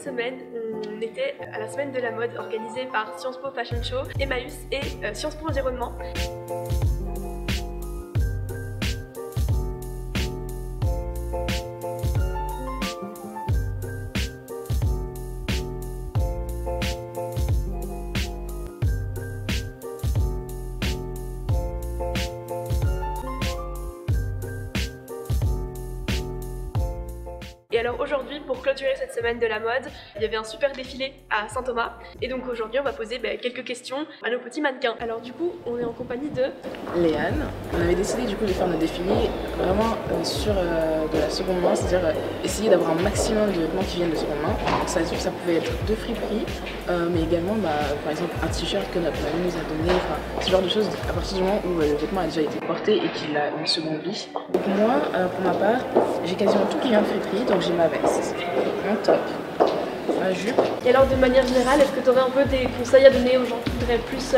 semaine, on était à la semaine de la mode organisée par Sciences Po Fashion Show, Emmaüs et Sciences Po Environnement. Et alors aujourd'hui, pour clôturer cette semaine de la mode, il y avait un super défilé à Saint-Thomas. Et donc aujourd'hui, on va poser quelques questions à nos petits mannequins. Alors du coup, on est en compagnie de Léane. On avait décidé du coup de faire notre défilé vraiment sur de la seconde main, c'est-à-dire essayer d'avoir un maximum de vêtements qui viennent de seconde main. Ça pouvait être de friperie, mais également par exemple un t-shirt que notre mamie nous a donné, ce genre de choses à partir du moment où le vêtement a déjà été porté et qu'il a une seconde vie. Donc moi, pour ma part, j'ai quasiment tout qui vient de friperie, donc j'ai ma veste, mon top, ma jupe. Et alors de manière générale, est-ce que tu aurais un peu des conseils à donner aux gens qui voudraient plus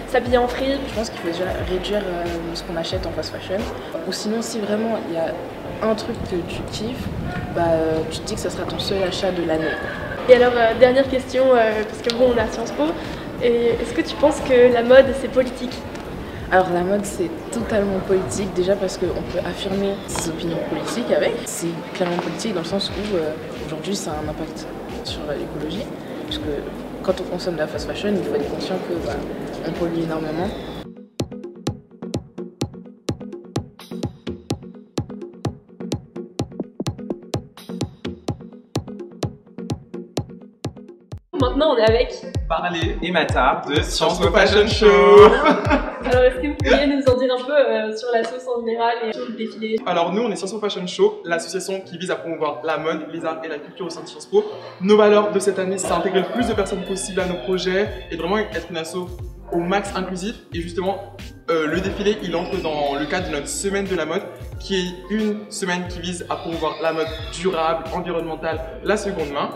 s'habiller en fripe? Je pense qu'il faut déjà réduire ce qu'on achète en fast fashion. Ou sinon, si vraiment il y a un truc que tu kiffes, tu te dis que ça sera ton seul achat de l'année. Et alors dernière question, parce que bon, on est à Sciences Po, est-ce que tu penses que la mode c'est politique? Alors la mode c'est totalement politique, déjà parce qu'on peut affirmer ses opinions politiques avec. C'est clairement politique dans le sens où aujourd'hui ça a un impact sur l'écologie. Parce que quand on consomme de la fast fashion, il faut être conscient qu'on pollue énormément. Maintenant on est avec Parler et Matar de Sciences Po Fashion Show. Alors est-ce que vous pourriez nous en dire un peu sur la sauce en général et sur le défilé? Alors nous on est Sciences Po Fashion Show, l'association qui vise à promouvoir la mode, les arts et la culture au sein de Sciences Po. Nos valeurs de cette année, c'est d'intégrer le plus de personnes possible à nos projets et de vraiment être une asso au max inclusif. Et justement, le défilé, il entre dans le cadre de notre semaine de la mode, qui est une semaine qui vise à promouvoir la mode durable, environnementale, la seconde main.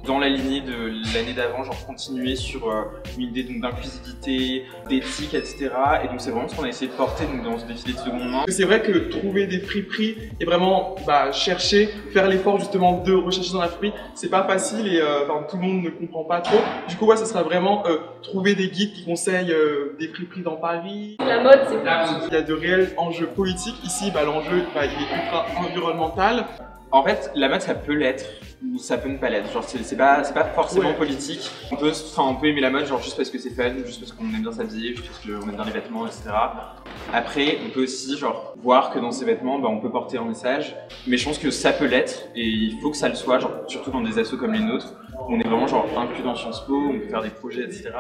Dans la lignée de l'année d'avant, genre continuer sur une idée d'inclusivité, d'éthique, etc. Et donc c'est vraiment ce qu'on a essayé de porter donc, dans ce défilé de seconde main. C'est vrai que trouver des friperies et vraiment chercher, faire l'effort justement de rechercher dans la friperie, c'est pas facile et tout le monde ne comprend pas trop. Du coup, ça sera vraiment trouver des guides qui conseillent des friperies dans Paris. La mode, c'est Il y a de réels enjeux politiques. Ici, l'enjeu il est ultra environnemental. En fait, la mode, ça peut l'être ou ça peut ne pas l'être. Genre, c'est pas forcément politique. On peut aimer la mode, genre juste parce que c'est fun, juste parce qu'on aime bien s'habiller, juste parce qu'on aime bien les vêtements, etc. Après, on peut aussi voir que dans ces vêtements, on peut porter un message. Mais je pense que ça peut l'être et il faut que ça le soit, surtout dans des assos comme les nôtres. On est vraiment inclus dans Sciences Po, on peut faire des projets, etc.